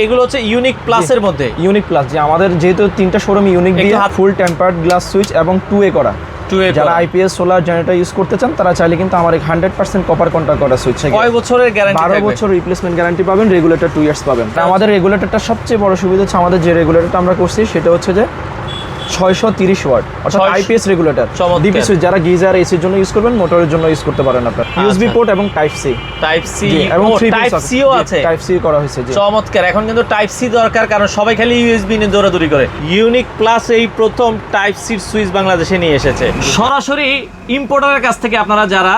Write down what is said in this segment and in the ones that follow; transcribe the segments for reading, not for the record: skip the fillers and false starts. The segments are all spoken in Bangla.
এগুলো হচ্ছে ইউনিক প্লাসের মধ্যে। ইউনিক প্লাস, যে আমাদের যেহেতু তিনটা শোরুম ইউনিক দিয়ে ফুল টেম্পার্ড গ্লাস সুইচ এবং 2A করা। যারা আইপিএস সোলার জেনারেটর ইউজ করতে চান তারা চাইলে কিন্তু আমার 100% কপার কন্ট্যাক্ট করা সুইচ। কয় বছরের গ্যারান্টি? 12 বছর রিপ্লেসমেন্ট গ্যারান্টি পাবেন, রেগুলেটর 2 ইয়ার্স পাবেন। আমাদের রেগুলেটরটা সবচেয়ে বড় সুবিধা হচ্ছে আমাদের যে রেগুলেটরটা আমরা করছি সেটা হচ্ছে যে 630 ওয়াট, অর্থাৎ আইপিএস রেগুলেটর। ডিপি সুইচ যারা গিজার এসির জন্য ইউজ করবেন, মোটরের জন্য ইউজ করতে পারেন আপনারা। ইউএসবি পোর্ট এবং টাইপ সি এবং টাইপ সিও আছে। টাইপ সি করা হয়েছে। চমৎকার। এখন কিন্তু টাইপ সি দরকার, কারণ সবাই খালি ইউএসবি নিয়ে দৌড়াদৌড়ি করে। ইউনিক প্লাস এই প্রথম টাইপ সি সুইচ বাংলাদেশে নিয়ে এসেছে সরাসরি ইম্পোর্টারের কাছ থেকে। আপনারা যারা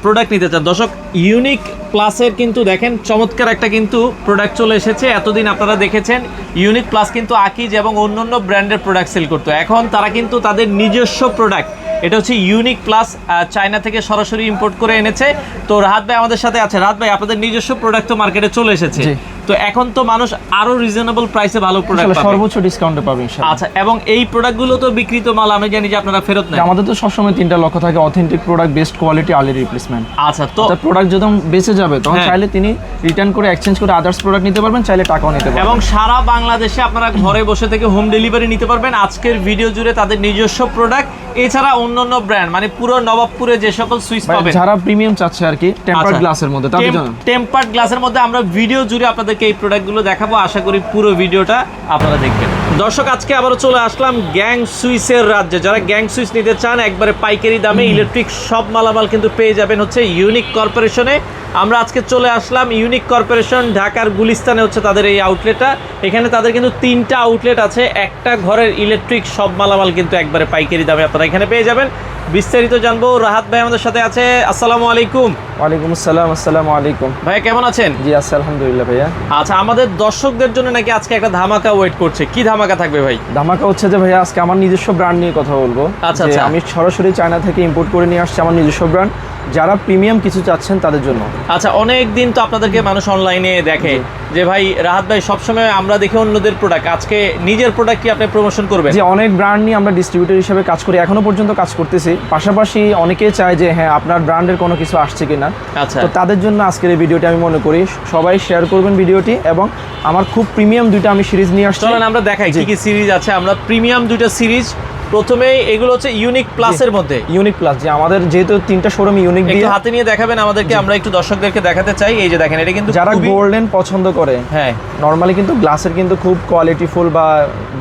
প্রোডাক্ট নিতে চান, দর্শক ইউনিক প্লাসের কিন্তু দেখেন চমৎকার একটা কিন্তু প্রোডাক্ট চলে এসেছে। এতদিন আপনারা দেখেছেন ইউনিক প্লাস কিন্তু আকিজ এবং অন্যান্য ব্র্যান্ডের প্রোডাক্ট সেল করতো। এখন তারা কিন্তু তাদের নিজস্ব প্রোডাক্ট, এটা হচ্ছে ইউনিক প্লাস, চায়না থেকে সরাসরি ইম্পোর্ট করে এনেছে। তো রাহাত ভাই আমাদের সাথে আছে। রাহাত ভাই, আপনাদের নিজস্ব প্রোডাক্ট তো মার্কেটে চলে এসেছে, তো এখন তো মানুষ আরো রিজনেবল প্রাইসে ভালো প্রোডাক্ট পাবে, সর্বোচ্চ ডিসকাউন্টে পাবে ইনশাআল্লাহ। আচ্ছা, এবং এই প্রোডাক্টগুলো তো বিক্রিত মাল, আমি জানি যে আপনারা ফেরত নেন। আমাদের তো সবসময় তিনটা লক্ষ্য থাকে: authentic product, best quality, early replacement. আচ্ছা, তো প্রোডাক্ট যখন বেঁচে যাবে তখন চাইলে তিনি রিটার্ন করে এক্সচেঞ্জ করে আদার্স প্রোডাক্ট নিতে পারবেন, চাইলে টাকাও নিতে পারবেন। এবং সারা বাংলাদেশে আপনারা ঘরে বসে থেকে হোম ডেলিভারি নিতে পারবেন। আজকের ভিডিও জুড়ে তাদের নিজস্ব প্রোডাক্ট, এছাড়া অন্যান্য ব্র্যান্ড, মানে পুরো নবাবপুরে যে সকল সুইচ পাবেন, যারা প্রিমিয়াম চাচ্ছে আর কি টেম্পার্ড গ্লাসের মধ্যে, তাদের জন্য টেম্পার্ড গ্লাসের মধ্যে আমরা ভিডিও জুড়ে আপনাদেরকে এই প্রোডাক্টগুলো দেখাবো। আশা করি পুরো ভিডিওটা আপনারা দেখবেন। দর্শক, আজকে আবারও চলে আসলাম গ্যাং সুইচের রাজ্যে। যারা গ্যাং সুইচ নিতে চান একবারে পাইকারি দামে ইলেকট্রিক সব মালামাল কিন্তু পেয়ে যাবেন হচ্ছে ইউনিক কর্পোরেশনে। আমরা আজকে চলে আসলাম ইউনিক কর্পোরেশন, ঢাকার গুলিস্তানে হচ্ছে তাদের এই আউটলেটটা। এখানে তাদের কিন্তু 3টা আউটলেট আছে। একটা ঘরের ইলেকট্রিক সব মালামাল কিন্তু একবারে পাইকারি দামে আপনারা এখানে পেয়ে যাবেন। বিস্তারিত জানবো, রাহাত ভাই আমাদের সাথে আছে। আসসালামু আলাইকুম। ওয়ালাইকুম আসসালাম। আসসালামু আলাইকুম ভাইয়া, কেমন আছেন? জি আছি আলহামদুলিল্লাহ ভাইয়া। আচ্ছা, আমাদের দর্শকদের জন্য নাকি আজকে একটা ধামাকা ওয়েট করছে। কি ধামাকা থাকবে ভাই? ধামাকা হচ্ছে যে ভাইয়া আজকে আমার নিজস্ব ব্র্যান্ড নিয়ে কথা বলবো। আচ্ছা, আমি সরাসরি চায়না থেকে ইম্পোর্ট করে নিয়ে আসছি আমার নিজস্ব ব্র্যান্ড, যারা প্রিমিয়াম কিছু চাচ্ছেন তাদের জন্য। আচ্ছা, অনেক দিন তো আপনাদেরকে মানুষ অনলাইনে দেখে যে ভাই রাহাত ভাই সবসময় আমরা দেখি অন্যদের প্রোডাক্ট, আজকে নিজের প্রোডাক্ট কি আপনি প্রমোশন করবেন? যে অনেক ব্র্যান্ড নিয়ে আমরা ডিস্ট্রিবিউটর হিসেবে কাজ করি, এখনো পর্যন্ত কাজ করতেছি। পাশাপাশি অনেকেই চায় যে হ্যাঁ আপনার ব্র্যান্ডের কোনো কিছু আসছে কিনা। আচ্ছা, তো তাদের জন্য আজকের এই ভিডিওটি আমি মনে করি সবাই শেয়ার করবেন ভিডিওটি। এবং আমার খুব প্রিমিয়াম দুইটা আমি সিরিজ নিয়ে আসছি, চলেন আমরা দেখাই কি কি সিরিজ আছে। আমরা প্রিমিয়াম দুইটা সিরিজ, প্রথমে এগুলো হচ্ছে ইউনিক প্লাসের মধ্যে। ইউনিক প্লাস, যে আমাদের যেহেতু তিনটা শোরুম ইউনিক দিয়ে, হাতে নিয়ে দেখাবেন আমাদেরকে, আমরা একটু দর্শকদেরকে দেখাতে চাই। এই যে দেখেন, এটা কিন্তু যারা গোল্ডেন পছন্দ করে, হ্যাঁ নরমালি কিন্তু গ্লাসের কিন্তু খুব কোয়ালিটিফুল বা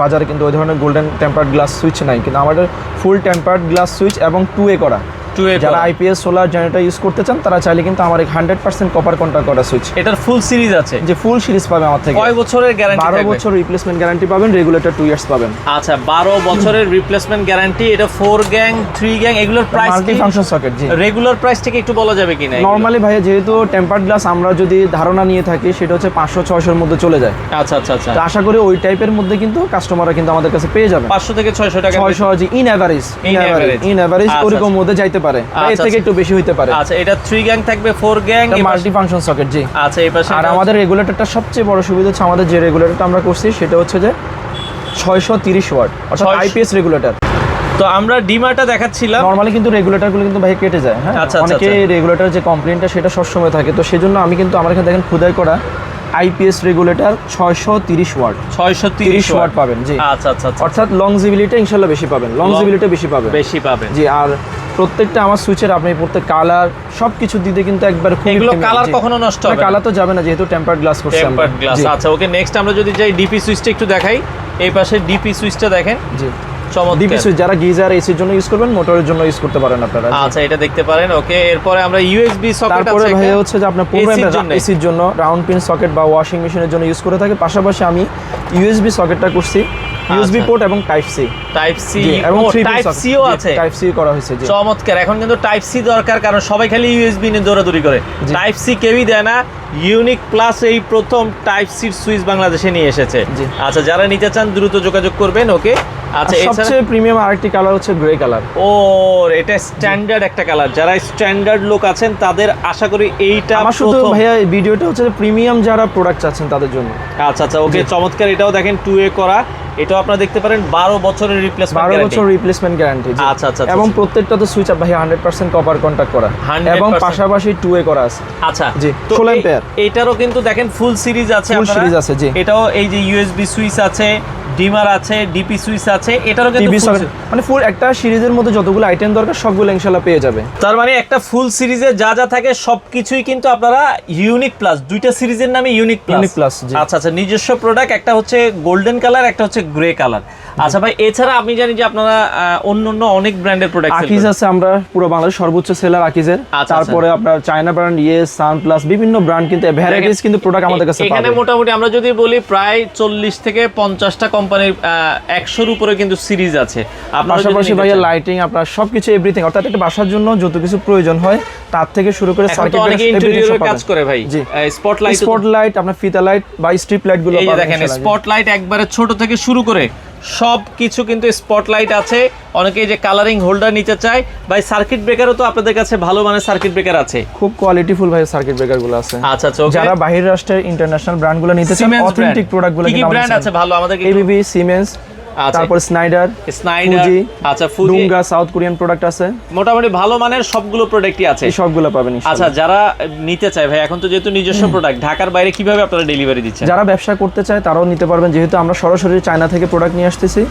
বাজারে কিন্তু ওই ধরনের গোল্ডেন টেম্পার্ড গ্লাস সুইচ নাই, কিন্তু আমাদের ফুল টেম্পার্ড গ্লাস সুইচ এবং 2A করা। যারা আইপিএস সোলার জেনারেটর ইউজ করতে চান তারা চাইলে কিন্তু আমার 100% কপার কন্ট্যাক্ট করা সুইচ। এটার ফুল সিরিজ আছে, যে ফুল সিরিজ পাবে আমার থেকে। কয় বছরের গ্যারান্টি? 12 বছর রিপ্লেসমেন্ট গ্যারান্টি পাবেন, রেগুলেটর 2 ইয়ার্স পাবেন। আচ্ছা, 12 বছরের রিপ্লেসমেন্ট গ্যারান্টি। এটা 4 গ্যাং 3 গ্যাং এগুলোর প্রাইস মাল্টি ফাংশন সকেট। জি, রেগুলার প্রাইস থেকে একটু বলা যাবে কিনা? নরমালি ভাইয়া যেহেতু টেম্পার্ড গ্লাস আমরা যদি ধারণা নিয়ে থাকি সেটা হচ্ছে 500-600 এর মধ্যে চলে যায়। আচ্ছা আচ্ছা আচ্ছা, তো আশা করি ওই টাইপের মধ্যে কিন্তু কাস্টমাররা কিন্তু আমাদের কাছে পেয়ে যাবে 500 থেকে 600 টাকা। 600 জি ইন এভারেজ ওরকম মধ্যে যাইতে পারে, এর থেকে একটু বেশি হইতে পারে। আচ্ছা, এটা 3 গ্যাং থাকবে, 4 গ্যাং, মাল্টি ফাংশন সকেট। জি, আচ্ছা। এই পাশে আর আমাদের রেগুলেটরটা সবচেয়ে বড় সুবিধা হচ্ছে আমাদের যে রেগুলেটরটা আমরা করছি সেটা হচ্ছে যে 630 ওয়াট, অর্থাৎ আইপিএস রেগুলেটর। তো আমরা ডিমাটা দেখাচ্ছিলাম, নরমালি কিন্তু রেগুলেটরগুলো কিন্তু ভাই কেটে যায়। হ্যাঁ, অনেকে রেগুলেটর যে কমপ্লেইনটা সেটা সবসময় থাকে, তো সেজন্য আমি কিন্তু আমার এখানে দেখেন খোদাই করা আইপিএস রেগুলেটর 630 ওয়াট, 630 ওয়াট পাবেন। জি, আচ্ছা আচ্ছা, অর্থাৎ লংজিবিলিটি ইনশাআল্লাহ বেশি পাবেন, লংজিবিলিটি বেশি পাবেন। জি, আর প্রত্যেকটা আমার সুইচের আপনি প্রত্যেক কালার সবকিছু দিতে কিন্তু একবার খুব, এগুলো কালার কখনো নষ্ট হবে না, কালার তো যাবে না যেহেতু টেম্পার্ড গ্লাস করছি আমরা। Tempered glass. আচ্ছা, ওকে, নেক্সট আমরা যদি যাই ডিপি সুইচটা একটু দেখাই। এই পাশে ডিপি সুইচটা দেখেন। জি, ডিপি সুইচ যারা গিজার এসির জন্য ইউজ করবেন, মোটরের জন্য ইউজ করতে পারেন আপনারা। আচ্ছা, এটা দেখতে পারেন। ওকে, এরপরে আমরা ইউএসবি সকেট আছে। তারপরে ভাই হচ্ছে যে আপনার এসির জন্য রাউন্ড পিন সকেট বা ওয়াশিং মেশিনের জন্য ইউজ করে থাকে। পাশাপাশি আমি ইউএসবি সকেটটা করছি, ইউএসবি পোর্ট এবং টাইপ সি এবং টাইপ সিও আছে। টাইপ সি করা হয়েছে। চমৎকার। এখন কিন্তু টাইপ সি দরকার, কারণ সবাই খালি ইউএসবি নিয়ে দৌড়াদৌড়ি করে, টাইপ সি কেউই দেয় না। ইউনিক প্লাস এই প্রথম টাইপ সি সুইচ বাংলাদেশে নিয়ে এসেছে। আচ্ছা, যারা নিতে চান দ্রুত যোগাযোগ করবেন। ওকে, আচ্ছা, সবচেয়ে প্রিমিয়াম আরেকটি কালার হচ্ছে গ্রে কালার। এটা স্ট্যান্ডার্ড একটা কালার। যারা স্ট্যান্ডার্ড লোক আছেন তাদের আশা করি এইটা আমার শুধু ভাইয়া ভিডিওটা হচ্ছে প্রিমিয়াম যারা প্রোডাক্ট চাচ্ছেন তাদের জন্য। আচ্ছা আচ্ছা, ওকে, চমৎকার। এটাও দেখেন 2A করা, এটাও আপনারা দেখতে পারেন 12 বছরের রিপ্লেসমেন্ট 12 বছর রিপ্লেসমেন্ট গ্যারান্টি। আচ্ছা আচ্ছা এবং প্রত্যেকটা তো সুইচ ভাই 100% কপার কন্টাক্ট করা 100% এবং পাশাপাশি 2A করা আছে। আচ্ছা জি, তো 16 অ্যাম্পিয়ার। এটারও কিন্তু দেখেন ফুল সিরিজ আছে, ফুল সিরিজ আছে জি। এটাও এই যে ইউএসবি সুইচ আছে, ডিমার আছে, ডিপি সুইচ আছে, এটারও কিন্তু টিভি মানে ফুল একটা সিরিজের মধ্যে যতগুলো আইটেম দরকার সবগুলো ইনশাআল্লাহ পেয়ে যাবে। তার মানে একটা ফুল সিরিজে যা যা থাকে সবকিছুই কিন্তু আপনারা ইউনিক প্লাস, দুইটা সিরিজের নামে ইউনিক প্লাস। আচ্ছা আচ্ছা, নিজস্ব প্রোডাক্ট, একটা হচ্ছে গোল্ডেন কালার, একটা হচ্ছে গ্রে কালার। আচ্ছা ভাই, এছাড়া আমি জানি যে আপনারা অন্য অনেক ব্র্যান্ডের প্রোডাক্ট আকিজ আছে, আমরা পুরো বাংলাদেশ সর্বোচ্চ সেলার আকিজের। তারপরে আপনার চায়না ব্র্যান্ড সান প্লাস বিভিন্ন ব্র্যান্ড কিন্তু ভ্যারাইটিস কিন্তু প্রোডাক্ট আমাদের কাছে পাবেন। এখানে মোটামুটি আমরা যদি বলি প্রায় 40 থেকে 50টা কোম্পানির 100-র উপরে কিন্তু সিরিজ আছে। আপনার পাশাপাশি ভাইয়া লাইটিং আপনার সবকিছু এভরিথিং, অর্থাৎ একটা বাসার জন্য যত কিছু প্রয়োজন হয় তার থেকে শুরু করে সার্কিট অনেক ইন্টেরিয়রের কাজ করে ভাই। স্পটলাইট আপনার ফিতা লাইট বা স্ট্রিপ লাইট গুলো এই যে দেখেন, স্পটলাইট একবারে ছোট থেকে শুরু করে সব কিছু কিন্তু স্পটলাইট আছে। অনেকেই যে কালারিং হোল্ডার নিতে চায় ভাই, সার্কিট ব্রেকারও তো আপনাদের কাছে ভালো মানের সার্কিট ব্রেকার আছে, খুব কোয়ালিটিফুল ভাই সার্কিট ব্রেকার গুলো আছে। আচ্ছা আচ্ছা, যারা বাইরের রাষ্ট্রের ইন্টারন্যাশনাল ব্র্যান্ড গুলো নিতে চান, অথেন্টিক প্রোডাক্ট গুলো কি ব্র্যান্ড আছে ভালো আমাদের? এবিবি, সিমেন্স, তারপর স্নাইডার, ফুজি, আচ্ছা ফুজি, ডুঙ্গা, সাউথ কোরিয়ান প্রোডাক্ট আছে। মোটামুটি ভালো মানের সবগুলো প্রোডাক্টই আছে, এই সবগুলো পাবেন। আচ্ছা, যারা নিতে চায় ভাই, এখন তো যেহেতু নিজস্ব প্রোডাক্ট, ঢাকার বাইরে কিভাবে আপনারা ডেলিভারি দিচ্ছেন? যারা ব্যবসা করতে চায় তারাও নিতে পারবেন, যেহেতু আমরা সরাসরি চায়না থেকে প্রোডাক্ট নিয়ে আসতেছি।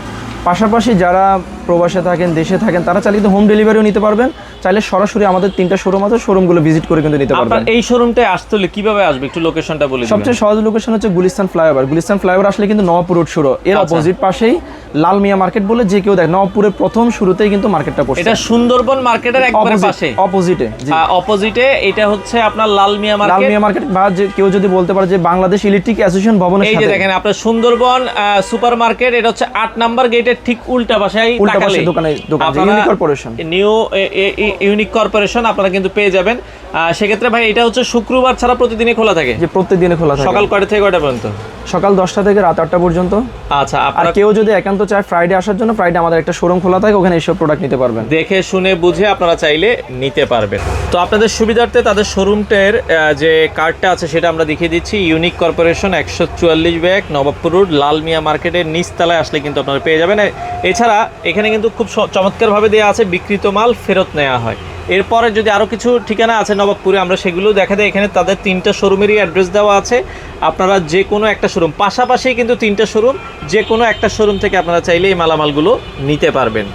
পাশাপাশি যারা প্রবাসে থাকেন, দেশে থাকেন, তারা চাইলে কিন্তু হোম ডেলিভারিও নিতে পারবেন। চাইলে সরাসরি আমাদের 3টা শোরুম আছে, শোরুমগুলো ভিজিট করে কিন্তু নিতে পারবেন। এই শোরুমটায় আসতে হলে কিভাবে আসবে, একটু লোকেশনটা বলে দিবেন। সবচেয়ে সহজ লোকেশন হচ্ছে গুলিস্তান ফ্লাইওভার। গুলিস্তান ফ্লাইওভার আসলে কিন্তু নওয়াবপুর রোড শুরু, এর অপোজিট পাশেই লাল মিয়া মার্কেট বলে যে কেউ দেখ, নওয়াবপুরের প্রথম শুরুতেই কিন্তু মার্কেটটা পড়ছে। এটা সুন্দরবন মার্কেটের একবারে পাশে, অপোজিটে এটা হচ্ছে আপনার লাল মিয়া মার্কেট। বা যে কেউ যদি বলতে পারে যে বাংলাদেশ ইলেকট্রিক অ্যাসোসিয়েশন ভবনের সাথে, এই যে দেখেন আপনার সুন্দরবন সুপার মার্কেট, এটা হচ্ছে 8 নাম্বার গেটের ঠিক উল্টা পাশে দোকান unique corporation, new unique corporation আপনারা কিন্তু পেয়ে যাবেন। সেক্ষেত্রে ভাই এটা হচ্ছে শুক্রবার ছাড়া প্রতিদিনই খোলা থাকে? যে প্রতিদিনই খোলা থাকে। সকাল কয়টা থেকে কয়টা পর্যন্ত? সকাল 10টা থেকে রাত 8টা পর্যন্ত। আচ্ছা, আর কেউ যদি একান্ত চায় ফ্রাইডে আসার জন্য, ফ্রাইডে আমাদের একটা শোরুম খোলা থাকে, ওখানে এইসব প্রোডাক্ট নিতে পারবেন, দেখে শুনে বুঝে আপনারা চাইলে নিতে পারবেন। তো আপনাদের সুবিধার্থে তাদের শোরুমটার যে কার্ডটা আছে সেটা আমরা দেখিয়ে দিচ্ছি। Unique corporation 144 bag, Nawabpur road, Lal Mia মার্কেটের নিচতলায় আসলে কিন্তু আপনারা পেয়ে যাবেন। এছাড়া এখানে কিন্তু খুব চমৎকারভাবে দেওয়া আছে, বিক্রিত মাল ফেরত নেওয়া হয়। এরপরে যদি আরও কিছু ঠিকানা আছে নবাবপুরে, আমরা সেগুলো দেখা দেয়। এখানে তাদের 3টা শোরুমেরই অ্যাড্রেস দেওয়া আছে। আপনারা যে কোনো একটা শোরুম, পাশাপাশি কিন্তু 3টা শোরুম, যে কোনো একটা শোরুম থেকে আপনারা চাইলে এই মালামালগুলো নিতে পারবেন।